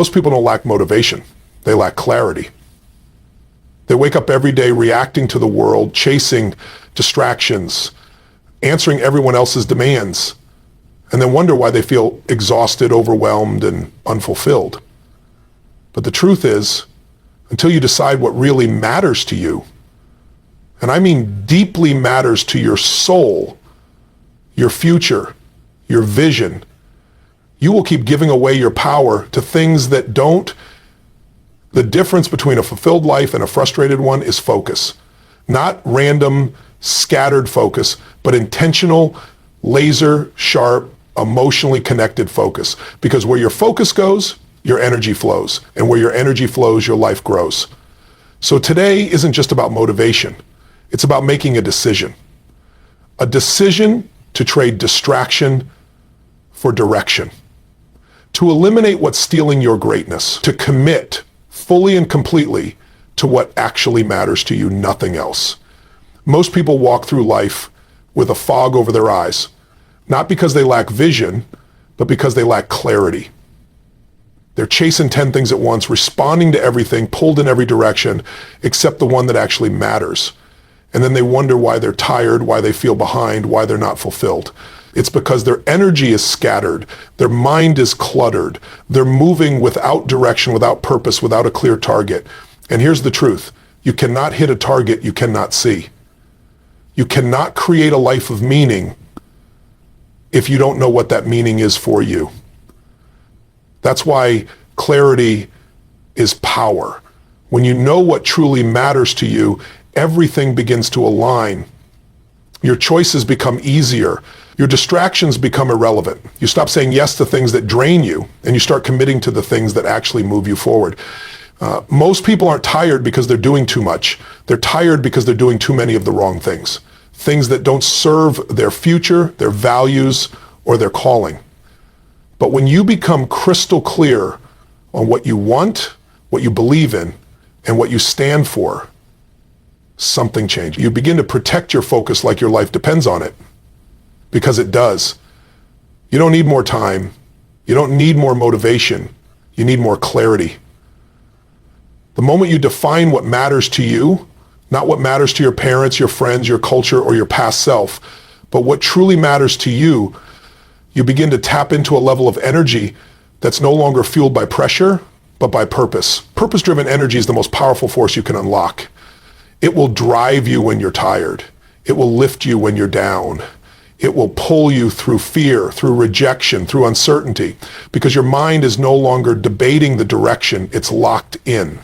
Most people don't lack motivation. They lack clarity. They wake up every day reacting to the world, chasing distractions, answering everyone else's demands, and then wonder why they feel exhausted, overwhelmed, and unfulfilled. But the truth is, until you decide what really matters to you, and I mean deeply matters to your soul, your future, your vision, you will keep giving away your power to things that don't. The difference between a fulfilled life and a frustrated one is focus. Not random, scattered focus, but intentional, laser sharp, emotionally connected focus. Because where your focus goes, your energy flows. And where your energy flows, your life grows. So today isn't just about motivation. It's about making a decision. A decision to trade distraction for direction. To eliminate what's stealing your greatness. To commit fully and completely to what actually matters to you, nothing else. Most people walk through life with a fog over their eyes, not because they lack vision, but because they lack clarity. They're chasing 10 things at once, responding to everything, pulled in every direction, except the one that actually matters. And then they wonder why they're tired, why they feel behind, why they're not fulfilled. It's because their energy is scattered, their mind is cluttered, they're moving without direction, without purpose, without a clear target. And here's the truth, you cannot hit a target you cannot see. You cannot create a life of meaning if you don't know what that meaning is for you. That's why clarity is power. When you know what truly matters to you, everything begins to align. Your choices become easier. Your distractions become irrelevant. You stop saying yes to things that drain you, and you start committing to the things that actually move you forward. Most people aren't tired because they're doing too much. They're tired because they're doing too many of the wrong things. Things that don't serve their future, their values, or their calling. But when you become crystal clear on what you want, what you believe in, and what you stand for, something changes. You begin to protect your focus like your life depends on it, because it does. You don't need more time. You don't need more motivation. You need more clarity. The moment you define what matters to you, not what matters to your parents, your friends, your culture, or your past self, but what truly matters to you, you begin to tap into a level of energy that's no longer fueled by pressure, but by purpose. Purpose-driven energy is the most powerful force you can unlock. It will drive you when you're tired. It will lift you when you're down. It will pull you through fear, through rejection, through uncertainty, because your mind is no longer debating the direction, it's locked in.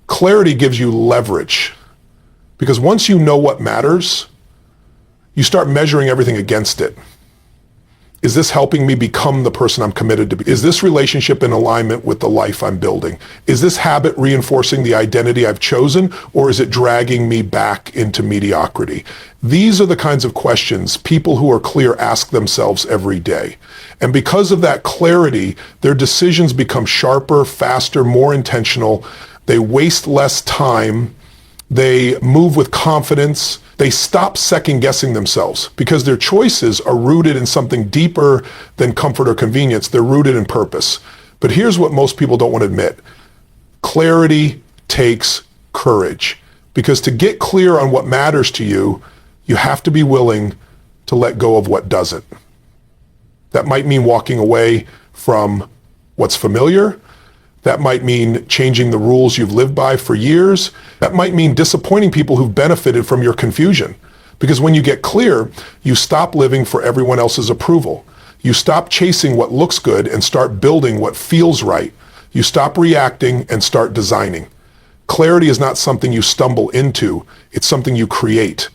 Clarity gives you leverage, because once you know what matters, you start measuring everything against it. Is this helping me become the person I'm committed to be? Is this relationship in alignment with the life I'm building? Is this habit reinforcing the identity I've chosen, or is it dragging me back into mediocrity? These are the kinds of questions people who are clear ask themselves every day. And because of that clarity, their decisions become sharper, faster, more intentional. They waste less time. They move with confidence. They stop second-guessing themselves because their choices are rooted in something deeper than comfort or convenience. They're rooted in purpose. But here's what most people don't want to admit. Clarity takes courage, because to get clear on what matters to you, you have to be willing to let go of what doesn't. That might mean walking away from what's familiar. That might mean changing the rules you've lived by for years. That might mean disappointing people who've benefited from your confusion. Because when you get clear, you stop living for everyone else's approval. You stop chasing what looks good and start building what feels right. You stop reacting and start designing. Clarity is not something you stumble into. It's something you create.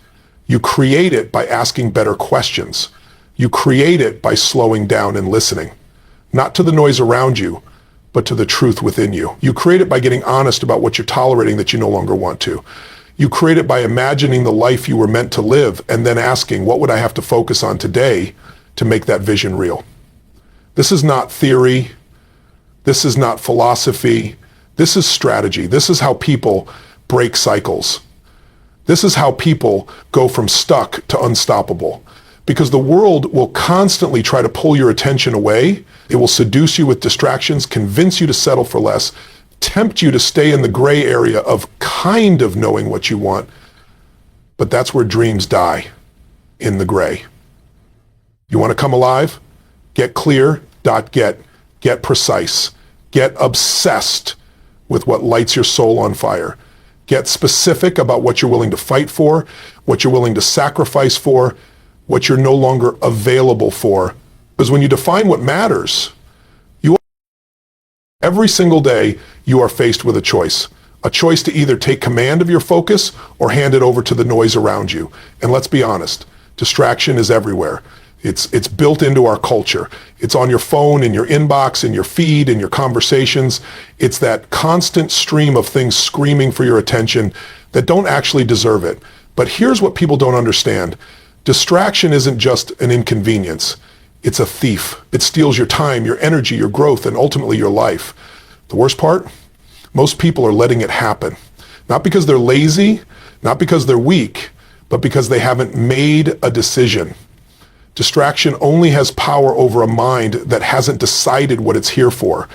You create it by asking better questions. You create it by slowing down and listening. Not to the noise around you, but to the truth within you. You create it by getting honest about what you're tolerating that you no longer want to. You create it by imagining the life you were meant to live and then asking, what would I have to focus on today to make that vision real? This is not theory. This is not philosophy. This is strategy. This is how people break cycles. This is how people go from stuck to unstoppable. Because the world will constantly try to pull your attention away It will seduce you with distractions, convince you to settle for less, tempt you to stay in the gray area of kind of knowing what you want. But that's where dreams die, in the gray. You want to come alive? Get clear, get precise, get obsessed with what lights your soul on fire. Get specific about what you're willing to fight for, what you're willing to sacrifice for, what you're no longer available for. Because when you define what matters, every single day you are faced with a choice to either take command of your focus or hand it over to the noise around you. And let's be honest, distraction is everywhere. It's built into our culture. It's on your phone, in your inbox, in your feed, in your conversations. It's that constant stream of things screaming for your attention that don't actually deserve it. But here's what people don't understand. Distraction isn't just an inconvenience. It's a thief. It steals your time, your energy, your growth, and ultimately your life. The worst part? Most people are letting it happen. Not because they're lazy, not because they're weak, but because they haven't made a decision. Distraction only has power over a mind that hasn't decided what it's here for.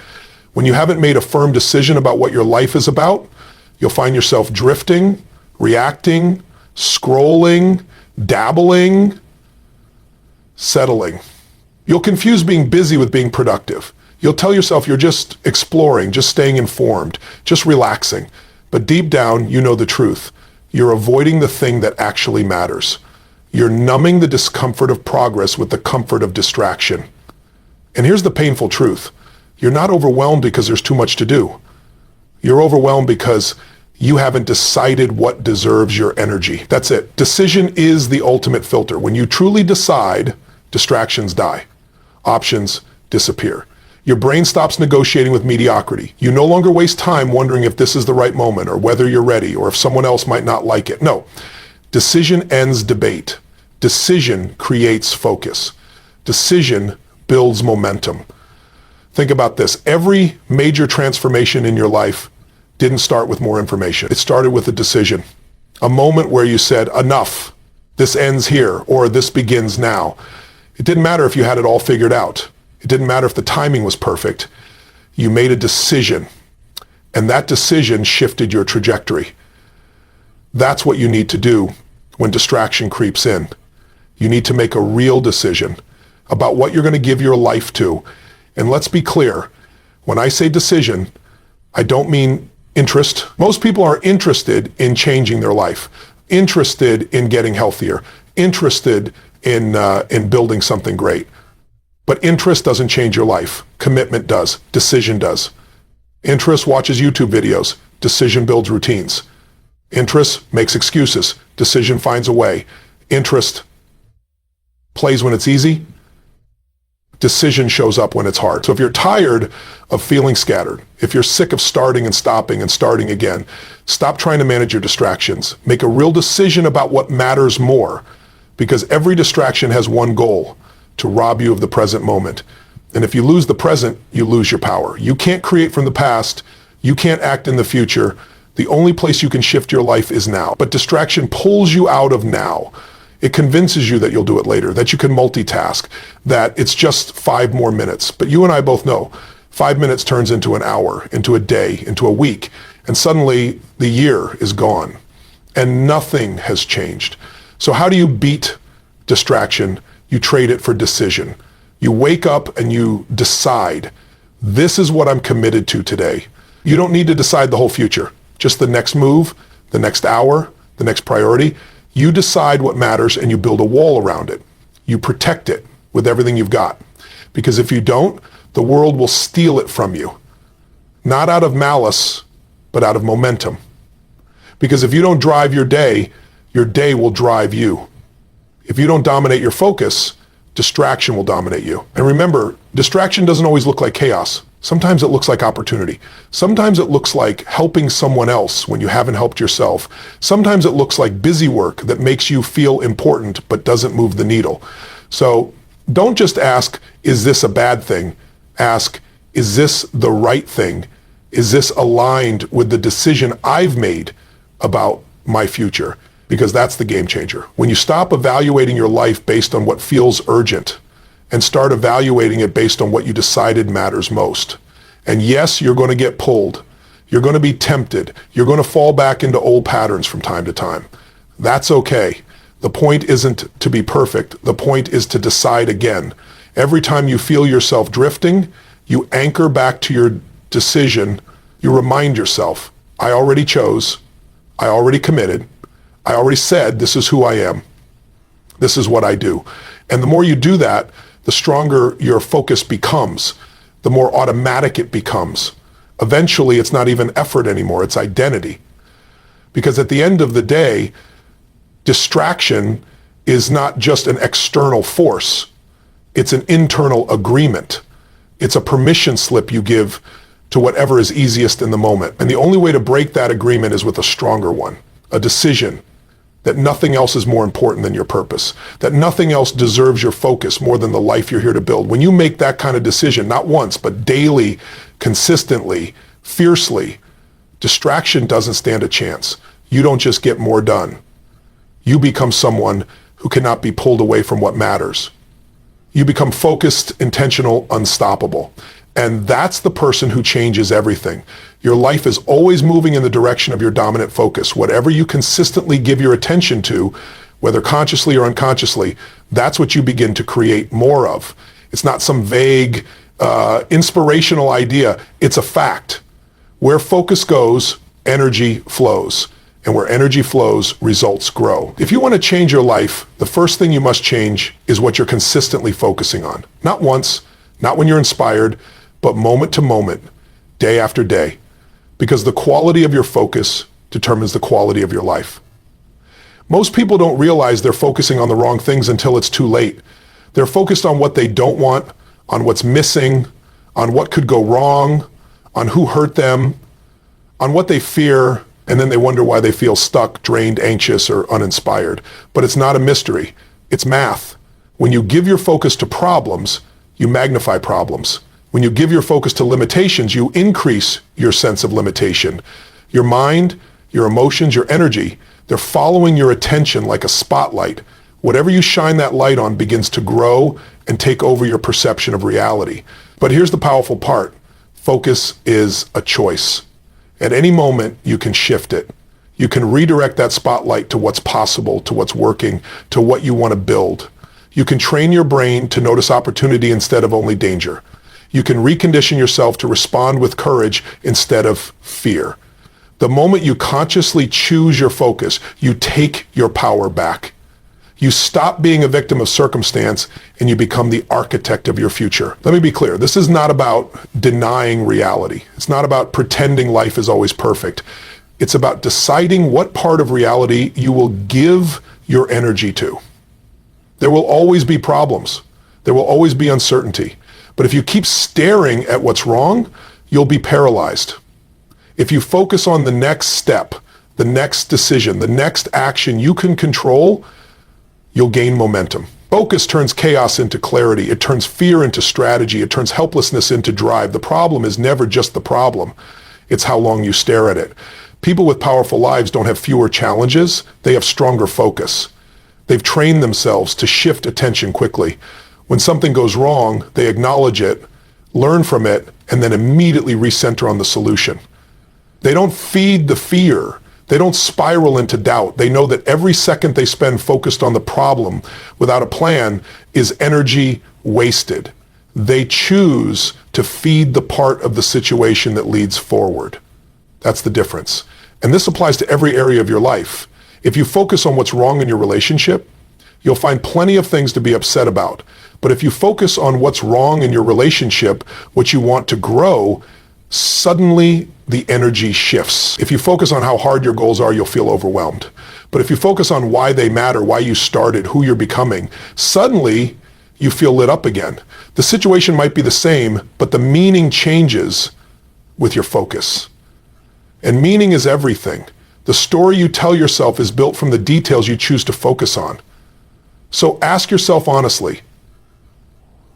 When you haven't made a firm decision about what your life is about, you'll find yourself drifting, reacting, scrolling, dabbling, settling. You'll confuse being busy with being productive. You'll tell yourself you're just exploring, just staying informed, just relaxing. But deep down, you know the truth. You're avoiding the thing that actually matters. You're numbing the discomfort of progress with the comfort of distraction. And here's the painful truth. You're not overwhelmed because there's too much to do. You're overwhelmed because you haven't decided what deserves your energy. That's it. Decision is the ultimate filter. When you truly decide, distractions die. Options disappear. Your brain stops negotiating with mediocrity. You no longer waste time wondering if this is the right moment or whether you're ready or if someone else might not like it. No. Decision ends debate. Decision creates focus. Decision builds momentum. Think about this. Every major transformation in your life didn't start with more information. It started with a decision. A moment where you said, enough. This ends here, or this begins now. It didn't matter if you had it all figured out. It didn't matter if the timing was perfect. You made a decision, and that decision shifted your trajectory. That's what you need to do when distraction creeps in. You need to make a real decision about what you're going to give your life to. And let's be clear, when I say decision, I don't mean interest. Most people are interested in changing their life, interested in getting healthier, interested in building something great. But interest doesn't change your life. Commitment does. Decision does. Interest watches YouTube videos. Decision builds routines. Interest makes excuses. Decision finds a way. Interest plays when it's easy. Decision shows up when it's hard. So if you're tired of feeling scattered, if you're sick of starting and starting again, stop trying to manage your distractions. Make a real decision about what matters more, because every distraction has one goal: to rob you of the present moment. And if you lose the present, you lose your power. You can't create from the past. You can't act in the future. The only place you can shift your life is now. But distraction pulls you out of now. It convinces you that you'll do it later, that you can multitask, that it's just 5 more minutes. But you and I both know 5 minutes turns into an hour, into a day, into a week, and suddenly the year is gone and nothing has changed. So how do you beat distraction? You trade it for decision. You wake up and you decide, this is what I'm committed to today. You don't need to decide the whole future, just the next move, the next hour, the next priority. You decide what matters and you build a wall around it. You protect it with everything you've got. Because if you don't, the world will steal it from you. Not out of malice, but out of momentum. Because if you don't drive your day will drive you. If you don't dominate your focus, distraction will dominate you. And remember, distraction doesn't always look like chaos. Sometimes it looks like opportunity. Sometimes it looks like helping someone else when you haven't helped yourself. Sometimes it looks like busy work that makes you feel important but doesn't move the needle. So don't just ask, is this a bad thing? Ask, is this the right thing? Is this aligned with the decision I've made about my future? Because that's the game changer. When you stop evaluating your life based on what feels urgent and start evaluating it based on what you decided matters most. And yes, you're going to get pulled. You're going to be tempted. You're going to fall back into old patterns from time to time. That's okay. The point isn't to be perfect. The point is to decide again. Every time you feel yourself drifting, you anchor back to your decision. You remind yourself, I already chose. I already committed. I already said, this is who I am. This is what I do. And the more you do that, the stronger your focus becomes, the more automatic it becomes. Eventually, it's not even effort anymore, it's identity. Because at the end of the day, distraction is not just an external force. It's an internal agreement. It's a permission slip you give to whatever is easiest in the moment. And the only way to break that agreement is with a stronger one, a decision that nothing else is more important than your purpose, that nothing else deserves your focus more than the life you're here to build. When you make that kind of decision, not once, but daily, consistently, fiercely, distraction doesn't stand a chance. You don't just get more done. You become someone who cannot be pulled away from what matters. You become focused, intentional, unstoppable. And that's the person who changes everything. Your life is always moving in the direction of your dominant focus. Whatever you consistently give your attention to, whether consciously or unconsciously, that's what you begin to create more of. It's not some vague, inspirational idea. It's a fact. Where focus goes, energy flows. And where energy flows, results grow. If you want to change your life, the first thing you must change is what you're consistently focusing on. Not once, not when you're inspired, but moment to moment, day after day. Because the quality of your focus determines the quality of your life. Most people don't realize they're focusing on the wrong things until it's too late. They're focused on what they don't want, on what's missing, on what could go wrong, on who hurt them, on what they fear, and then they wonder why they feel stuck, drained, anxious, or uninspired. But it's not a mystery. It's math. When you give your focus to problems, you magnify problems. When you give your focus to limitations, you increase your sense of limitation. Your mind, your emotions, your energy, they're following your attention like a spotlight. Whatever you shine that light on begins to grow and take over your perception of reality. But here's the powerful part. Focus is a choice. At any moment, you can shift it. You can redirect that spotlight to what's possible, to what's working, to what you want to build. You can train your brain to notice opportunity instead of only danger. You can recondition yourself to respond with courage instead of fear. The moment you consciously choose your focus, you take your power back. You stop being a victim of circumstance and you become the architect of your future. Let me be clear. This is not about denying reality. It's not about pretending life is always perfect. It's about deciding what part of reality you will give your energy to. There will always be problems. There will always be uncertainty. But if you keep staring at what's wrong, you'll be paralyzed. If you focus on the next step, the next decision, the next action you can control, you'll gain momentum. Focus turns chaos into clarity. It turns fear into strategy. It turns helplessness into drive. The problem is never just the problem. It's how long you stare at it. People with powerful lives don't have fewer challenges. They have stronger focus. They've trained themselves to shift attention quickly. When something goes wrong, they acknowledge it, learn from it, and then immediately recenter on the solution. They don't feed the fear. They don't spiral into doubt. They know that every second they spend focused on the problem without a plan is energy wasted. They choose to feed the part of the situation that leads forward. That's the difference. And this applies to every area of your life. If you focus on what's wrong in your relationship, you'll find plenty of things to be upset about. But if you focus on what's wrong in your relationship, what you want to grow, suddenly the energy shifts. If you focus on how hard your goals are, you'll feel overwhelmed. But if you focus on why they matter, why you started, who you're becoming, suddenly you feel lit up again. The situation might be the same, but the meaning changes with your focus. And meaning is everything. The story you tell yourself is built from the details you choose to focus on. So ask yourself honestly,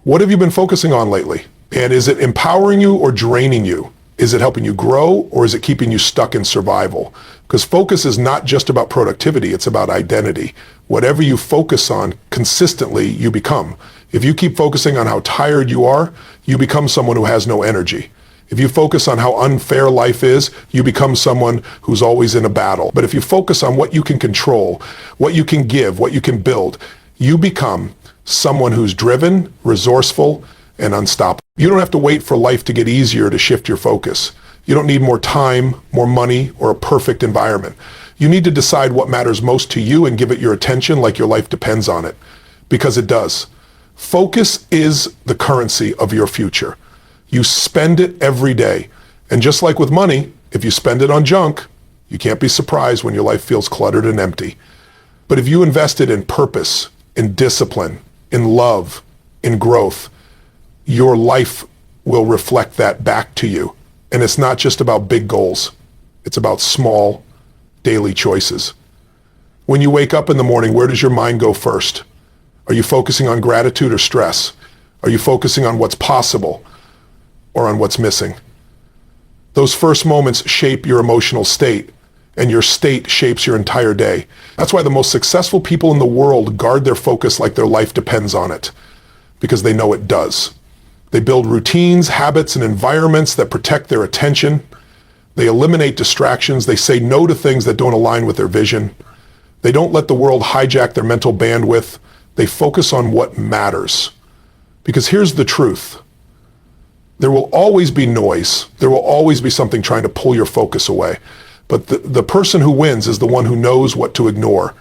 what have you been focusing on lately? And is it empowering you or draining you? Is it helping you grow or is it keeping you stuck in survival? Because focus is not just about productivity, it's about identity. Whatever you focus on consistently, you become. If you keep focusing on how tired you are, you become someone who has no energy. If you focus on how unfair life is, you become someone who's always in a battle. But if you focus on what you can control, what you can give, what you can build, you become someone who's driven, resourceful, and unstoppable. You don't have to wait for life to get easier to shift your focus. You don't need more time, more money, or a perfect environment. You need to decide what matters most to you and give it your attention like your life depends on it, because it does. Focus is the currency of your future. You spend it every day. And just like with money, if you spend it on junk, you can't be surprised when your life feels cluttered and empty. But if you invest it in purpose, in discipline, in love, in growth, your life will reflect that back to you. And it's not just about big goals. It's about small, daily choices. When you wake up in the morning, where does your mind go first? Are you focusing on gratitude or stress? Are you focusing on what's possible or on what's missing? Those first moments shape your emotional state, and your state shapes your entire day. That's why the most successful people in the world guard their focus like their life depends on it, because they know it does. They build routines, habits, and environments that protect their attention. They eliminate distractions. They say no to things that don't align with their vision. They don't let the world hijack their mental bandwidth. They focus on what matters. Because here's the truth. There will always be noise. There will always be something trying to pull your focus away. But the person who wins is the one who knows what to ignore,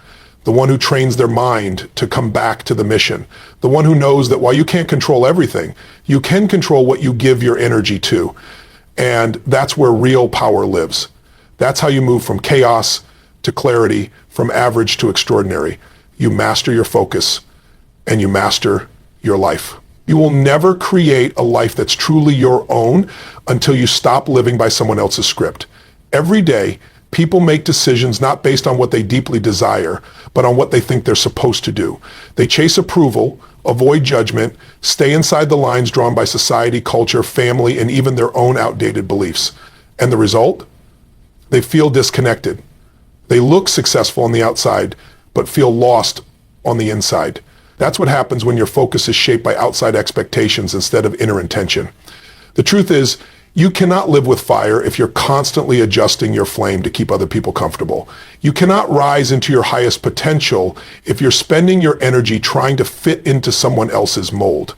the one who trains their mind to come back to the mission, the one who knows that while you can't control everything, you can control what you give your energy to. And that's where real power lives. That's how you move from chaos to clarity, from average to extraordinary. You master your focus, and you master your life. You will never create a life that's truly your own until you stop living by someone else's script. Every day, people make decisions not based on what they deeply desire, but on what they think they're supposed to do. They chase approval, avoid judgment, stay inside the lines drawn by society, culture, family, and even their own outdated beliefs. And the result? They feel disconnected. They look successful on the outside, but feel lost on the inside. That's what happens when your focus is shaped by outside expectations instead of inner intention. The truth is, you cannot live with fire if you're constantly adjusting your flame to keep other people comfortable. You cannot rise into your highest potential if you're spending your energy trying to fit into someone else's mold.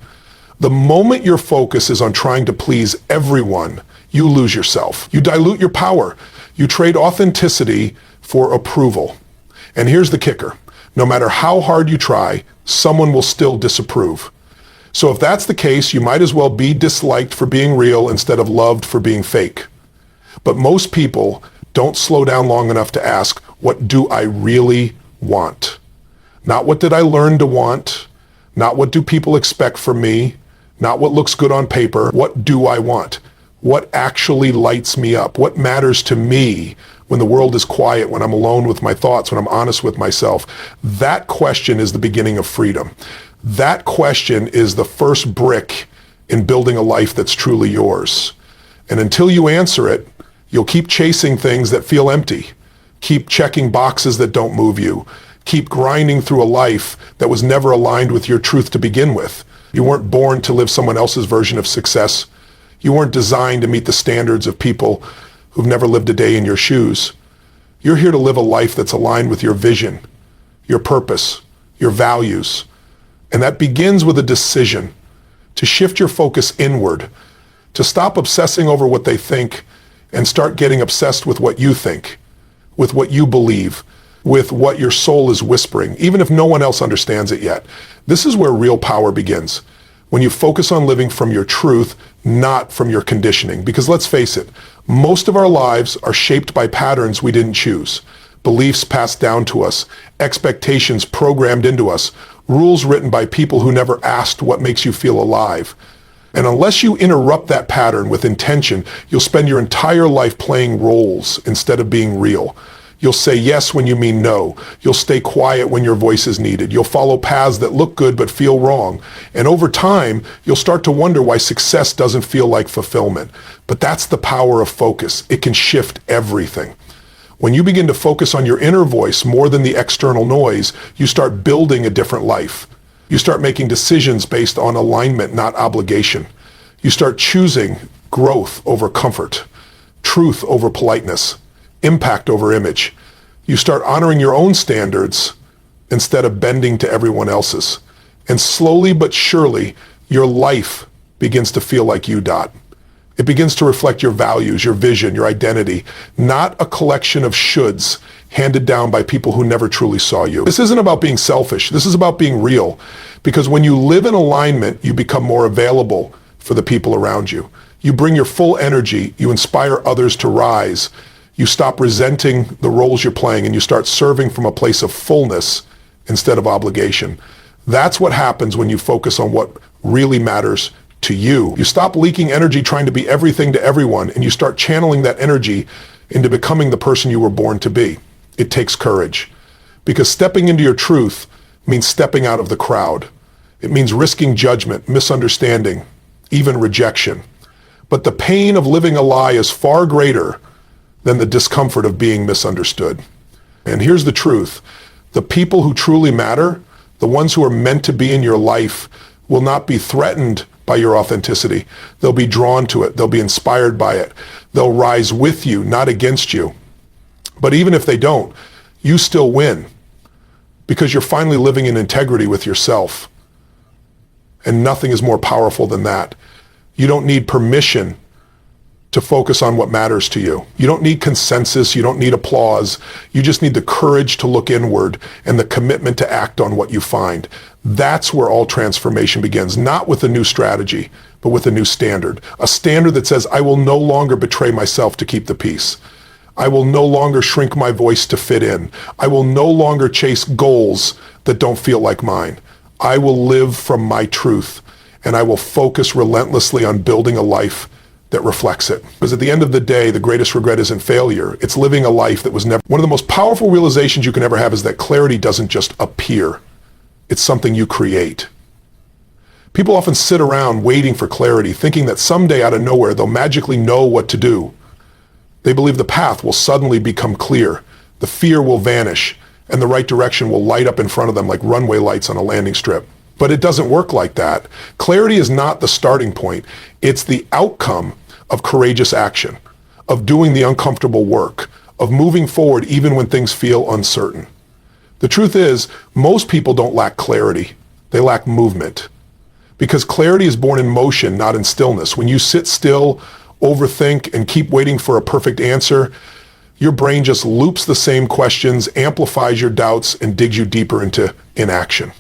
The moment your focus is on trying to please everyone, you lose yourself. You dilute your power. You trade authenticity for approval. And here's the kicker. No matter how hard you try, someone will still disapprove. So if that's the case, you might as well be disliked for being real instead of loved for being fake. But most people don't slow down long enough to ask, what do I really want? Not what did I learn to want? Not what do people expect from me? Not what looks good on paper. What do I want? What actually lights me up? What matters to me when the world is quiet, when I'm alone with my thoughts, when I'm honest with myself? That question is the beginning of freedom. That question is the first brick in building a life that's truly yours. And until you answer it, you'll keep chasing things that feel empty. Keep checking boxes that don't move you. Keep grinding through a life that was never aligned with your truth to begin with. You weren't born to live someone else's version of success. You weren't designed to meet the standards of people who've never lived a day in your shoes. You're here to live a life that's aligned with your vision, your purpose, your values. And that begins with a decision to shift your focus inward, to stop obsessing over what they think and start getting obsessed with what you think, with what you believe, with what your soul is whispering, even if no one else understands it yet. This is where real power begins. When you focus on living from your truth, not from your conditioning. Because let's face it, most of our lives are shaped by patterns we didn't choose, beliefs passed down to us, expectations programmed into us, rules written by people who never asked what makes you feel alive. And unless you interrupt that pattern with intention, you'll spend your entire life playing roles instead of being real. You'll say yes when you mean no. You'll stay quiet when your voice is needed. You'll follow paths that look good but feel wrong. And over time, you'll start to wonder why success doesn't feel like fulfillment. But that's the power of focus. It can shift everything. When you begin to focus on your inner voice more than the external noise, you start building a different life. You start making decisions based on alignment, not obligation. You start choosing growth over comfort, truth over politeness, impact over image. You start honoring your own standards instead of bending to everyone else's. And slowly but surely, your life begins to feel like you, Dot. It begins to reflect your values, your vision, your identity, not a collection of shoulds handed down by people who never truly saw you. This isn't about being selfish. This is about being real. Because when you live in alignment, you become more available for the people around you. You bring your full energy. You inspire others to rise. You stop resenting the roles you're playing, and you start serving from a place of fullness instead of obligation. That's what happens when you focus on what really matters to you. You stop leaking energy trying to be everything to everyone, and you start channeling that energy into becoming the person you were born to be. It takes courage, because stepping into your truth means stepping out of the crowd. It means risking judgment, misunderstanding, even rejection. But the pain of living a lie is far greater than the discomfort of being misunderstood. And here's the truth. The people who truly matter, the ones who are meant to be in your life, will not be threatened by your authenticity. They'll be drawn to it. They'll be inspired by it. They'll rise with you, not against you. But even if they don't, you still win, because you're finally living in integrity with yourself. And nothing is more powerful than that. You don't need permission to focus on what matters to you. You don't need consensus. You don't need applause. You just need the courage to look inward and the commitment to act on what you find. That's where all transformation begins, not with a new strategy, but with a new standard. A standard that says, I will no longer betray myself to keep the peace. I will no longer shrink my voice to fit in. I will no longer chase goals that don't feel like mine. I will live from my truth, and I will focus relentlessly on building a life that reflects it. Because at the end of the day, the greatest regret isn't failure. It's living a life that was never. One of the most powerful realizations you can ever have is that clarity doesn't just appear. It's something you create. People often sit around waiting for clarity, thinking that someday out of nowhere they'll magically know what to do. They believe the path will suddenly become clear, the fear will vanish, and the right direction will light up in front of them like runway lights on a landing strip. But it doesn't work like that. Clarity is not the starting point. It's the outcome of courageous action, of doing the uncomfortable work, of moving forward even when things feel uncertain. The truth is, most people don't lack clarity. They lack movement. Because clarity is born in motion, not in stillness. When you sit still, overthink, and keep waiting for a perfect answer, your brain just loops the same questions, amplifies your doubts, and digs you deeper into inaction.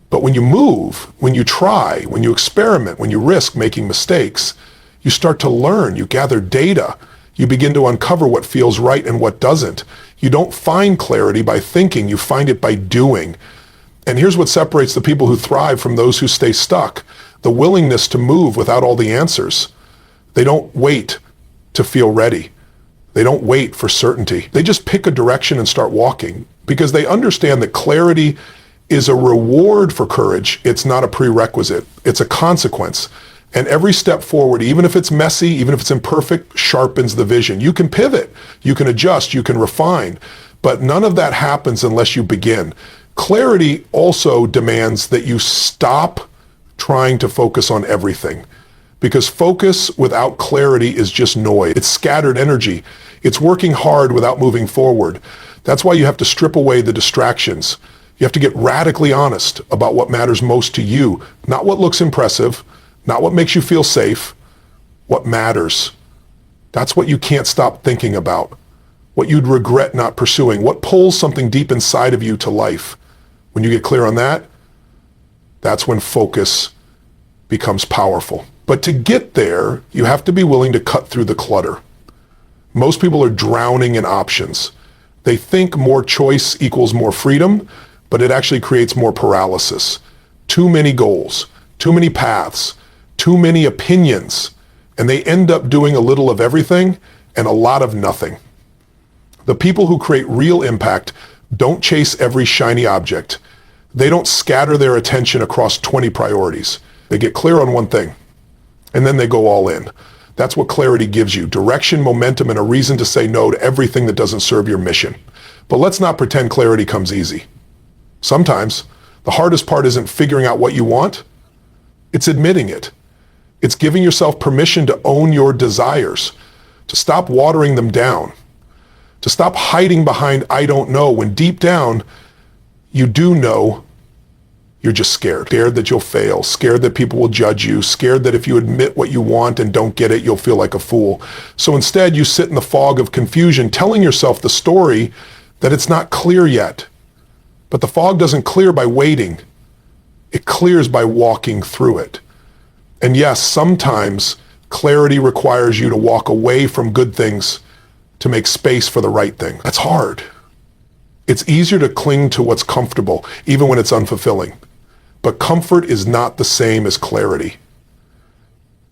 But when you move, when you try, when you experiment, when you risk making mistakes, you start to learn, you gather data, you begin to uncover what feels right and what doesn't. You don't find clarity by thinking, you find it by doing. And here's what separates the people who thrive from those who stay stuck: the willingness to move without all the answers. They don't wait to feel ready. They don't wait for certainty. They just pick a direction and start walking, because they understand that clarity is a reward for courage. It's not a prerequisite. It's a consequence. And every step forward, even if it's messy, even if it's imperfect, sharpens the vision. You can pivot, you can adjust, you can refine, but none of that happens unless you begin. Clarity also demands that you stop trying to focus on everything, because focus without clarity is just noise. It's scattered energy. It's working hard without moving forward. That's why you have to strip away the distractions. You have to get radically honest about what matters most to you, not what looks impressive, not what makes you feel safe, what matters. That's what you can't stop thinking about, what you'd regret not pursuing, what pulls something deep inside of you to life. When you get clear on that, that's when focus becomes powerful. But to get there, you have to be willing to cut through the clutter. Most people are drowning in options. They think more choice equals more freedom, but it actually creates more paralysis. Too many goals, too many paths, too many opinions, and they end up doing a little of everything and a lot of nothing. The people who create real impact don't chase every shiny object. They don't scatter their attention across 20 priorities. They get clear on one thing, and then they go all in. That's what clarity gives you: direction, momentum, and a reason to say no to everything that doesn't serve your mission. But let's not pretend clarity comes easy. Sometimes The hardest part isn't figuring out what you want. It's admitting it. It's giving yourself permission to own your desires, to stop watering them down, to stop hiding behind "I don't know," when deep down you do know. You're just scared. Scared that you'll fail, scared that people will judge you, scared that if you admit what you want and don't get it, you'll feel like a fool. So instead, you sit in the fog of confusion, telling yourself the story that it's not clear yet. But the fog doesn't clear by waiting. It clears by walking through it. And yes, sometimes clarity requires you to walk away from good things to make space for the right thing. That's hard. It's easier to cling to what's comfortable, even when it's unfulfilling. But comfort is not the same as clarity.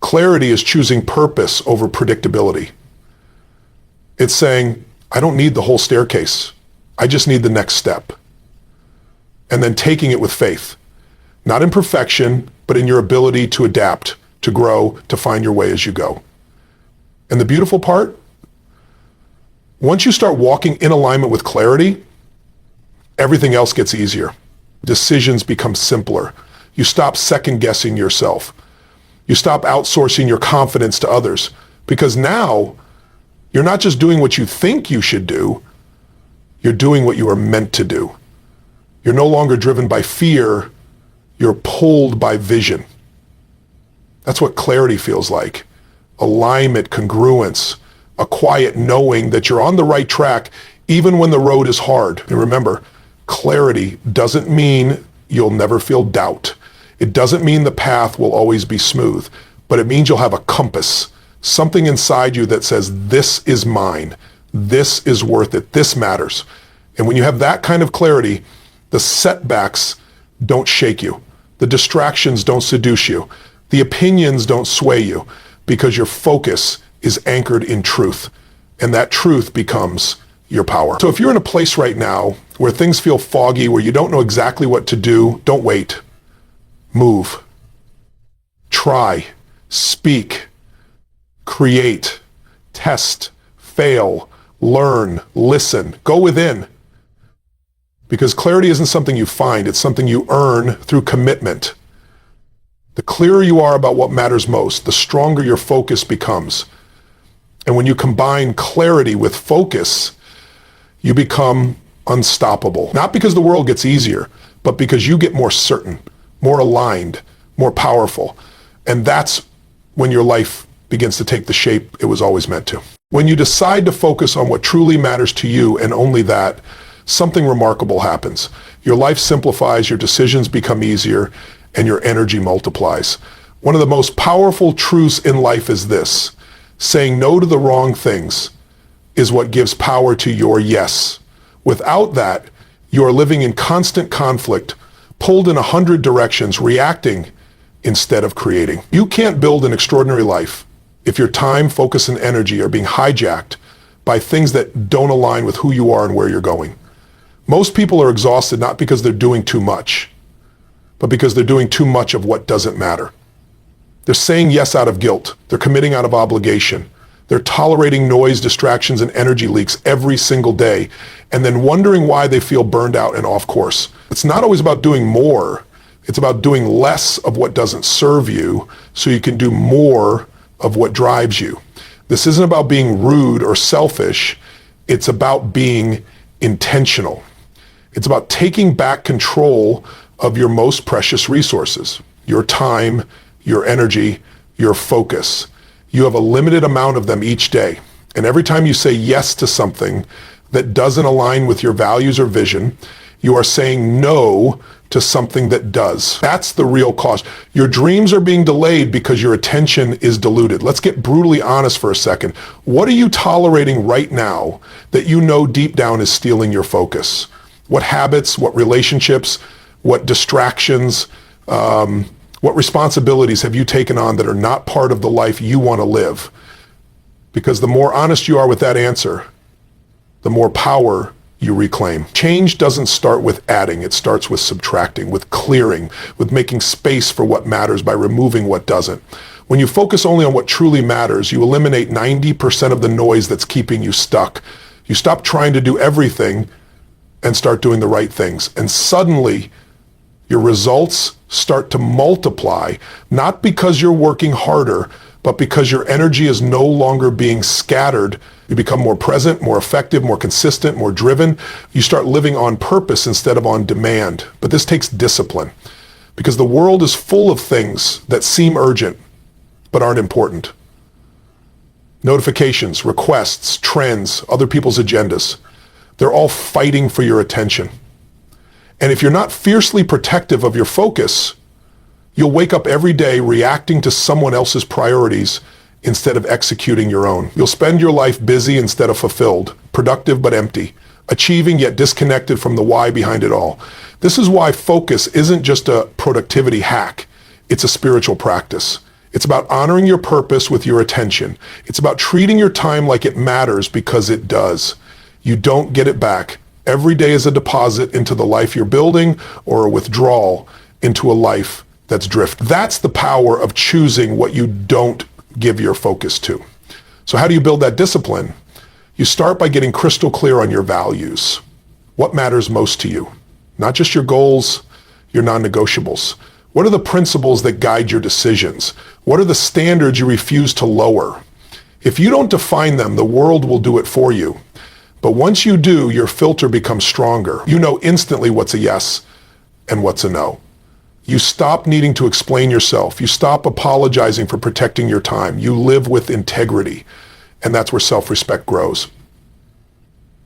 Clarity is choosing purpose over predictability. It's saying, I don't need the whole staircase. I just need the next step. And then taking it with faith, not in perfection, but in your ability to adapt, to grow, to find your way as you go. And the beautiful part, once you start walking in alignment with clarity, everything else gets easier. Decisions become simpler. You stop second guessing yourself. You stop outsourcing your confidence to others, because now you're not just doing what you think you should do, you're doing what you are meant to do. You're no longer driven by fear, you're pulled by vision. That's what clarity feels like. Alignment, congruence, a quiet knowing that you're on the right track even when the road is hard. And remember, clarity doesn't mean you'll never feel doubt. It doesn't mean the path will always be smooth, but it means you'll have a compass, something inside you that says, this is mine, this is worth it, this matters. And when you have that kind of clarity, the setbacks don't shake you. The distractions don't seduce you. The opinions don't sway you, because your focus is anchored in truth. And that truth becomes your power. So if you're in a place right now where things feel foggy, where you don't know exactly what to do, don't wait. Move. Try. Speak. Create. Test. Fail. Learn. Listen. Go within. Because clarity isn't something you find, it's something you earn through commitment. The clearer you are about what matters most, the stronger your focus becomes. And when you combine clarity with focus, you become unstoppable. Not because the world gets easier, but because you get more certain, more aligned, more powerful. And that's when your life begins to take the shape it was always meant to. When you decide to focus on what truly matters to you and only that, something remarkable happens. Your life simplifies, your decisions become easier, and your energy multiplies. One of the most powerful truths in life is this: saying no to the wrong things is what gives power to your yes. Without that, you are living in constant conflict, pulled in 100 directions, reacting instead of creating. You can't build an extraordinary life if your time, focus, and energy are being hijacked by things that don't align with who you are and where you're going. Most people are exhausted not because they're doing too much, but because they're doing too much of what doesn't matter. They're saying yes out of guilt. They're committing out of obligation. They're tolerating noise, distractions, and energy leaks every single day, and then wondering why they feel burned out and off course. It's not always about doing more. It's about doing less of what doesn't serve you so you can do more of what drives you. This isn't about being rude or selfish. It's about being intentional. It's about taking back control of your most precious resources, your time, your energy, your focus. You have a limited amount of them each day. And every time you say yes to something that doesn't align with your values or vision, you are saying no to something that does. That's the real cost. Your dreams are being delayed because your attention is diluted. Let's get brutally honest for a second. What are you tolerating right now that you know deep down is stealing your focus? What habits, what relationships, what distractions, what responsibilities have you taken on that are not part of the life you want to live? Because the more honest you are with that answer, the more power you reclaim. Change doesn't start with adding, it starts with subtracting, with clearing, with making space for what matters by removing what doesn't. When you focus only on what truly matters, you eliminate 90% of the noise that's keeping you stuck. You stop trying to do everything and start doing the right things. And suddenly, Your results start to multiply, not because you're working harder, but because your energy is no longer being scattered. You become more present, more effective, more consistent, more driven. You start living on purpose instead of on demand. But this takes discipline, because the world is full of things that seem urgent, but aren't important. Notifications, requests, trends, other people's agendas. They're all fighting for your attention. And if you're not fiercely protective of your focus, you'll wake up every day reacting to someone else's priorities instead of executing your own. You'll spend your life busy instead of fulfilled, productive but empty, achieving yet disconnected from the why behind it all. This is why focus isn't just a productivity hack. It's a spiritual practice. It's about honoring your purpose with your attention. It's about treating your time like it matters, because it does. You don't get it back. Every day is a deposit into the life you're building, or a withdrawal into a life that's drift. That's the power of choosing what you don't give your focus to. So how do you build that discipline? You start by getting crystal clear on your values. What matters most to you? Not just your goals, your non-negotiables. What are the principles that guide your decisions? What are the standards you refuse to lower? If you don't define them, the world will do it for you. But once you do, your filter becomes stronger. You know instantly what's a yes and what's a no. You stop needing to explain yourself. You stop apologizing for protecting your time. You live with integrity, and that's where self-respect grows.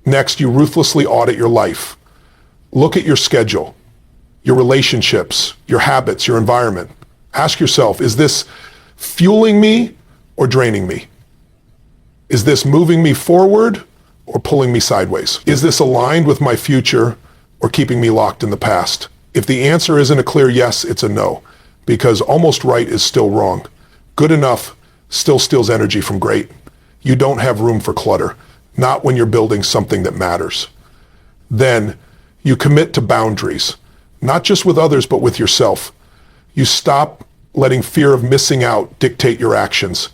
Next, you ruthlessly audit your life. Look at your schedule, your relationships, your habits, your environment. Ask yourself, is this fueling me or draining me? Is this moving me forward or pulling me sideways? Is this aligned with my future or keeping me locked in the past? If the answer isn't a clear yes, it's a no, because almost right is still wrong. Good enough still steals energy from great. You don't have room for clutter, not when you're building something that matters. Then you commit to boundaries, not just with others, but with yourself. You stop letting fear of missing out dictate your actions.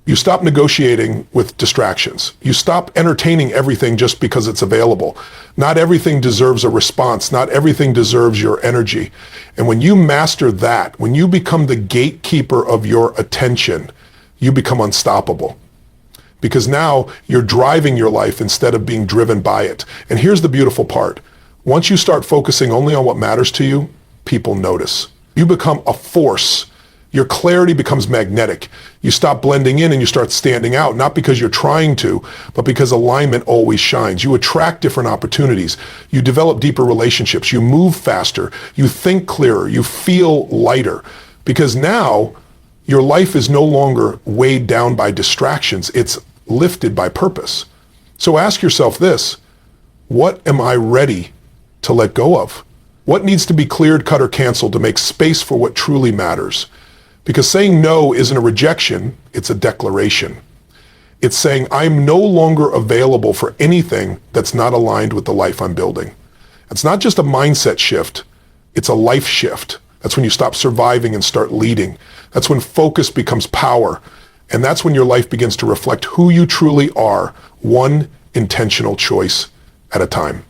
You stop negotiating with distractions. You stop entertaining everything just because it's available. Not everything deserves a response. Not everything deserves your energy. And when you master that, when you become the gatekeeper of your attention, you become unstoppable. Because now you're driving your life instead of being driven by it. And here's the beautiful part. Once you start focusing only on what matters to you, people notice. You become a force. Your clarity becomes magnetic. You stop blending in and you start standing out, not because you're trying to, but because alignment always shines. You attract different opportunities. You develop deeper relationships. You move faster. You think clearer. You feel lighter. Because now your life is no longer weighed down by distractions. It's lifted by purpose. So ask yourself this: what am I ready to let go of? What needs to be cleared, cut, or canceled to make space for what truly matters? Because saying no isn't a rejection, it's a declaration. It's saying I'm no longer available for anything that's not aligned with the life I'm building. It's not just a mindset shift, it's a life shift. That's when you stop surviving and start leading. That's when focus becomes power. And that's when your life begins to reflect who you truly are, one intentional choice at a time.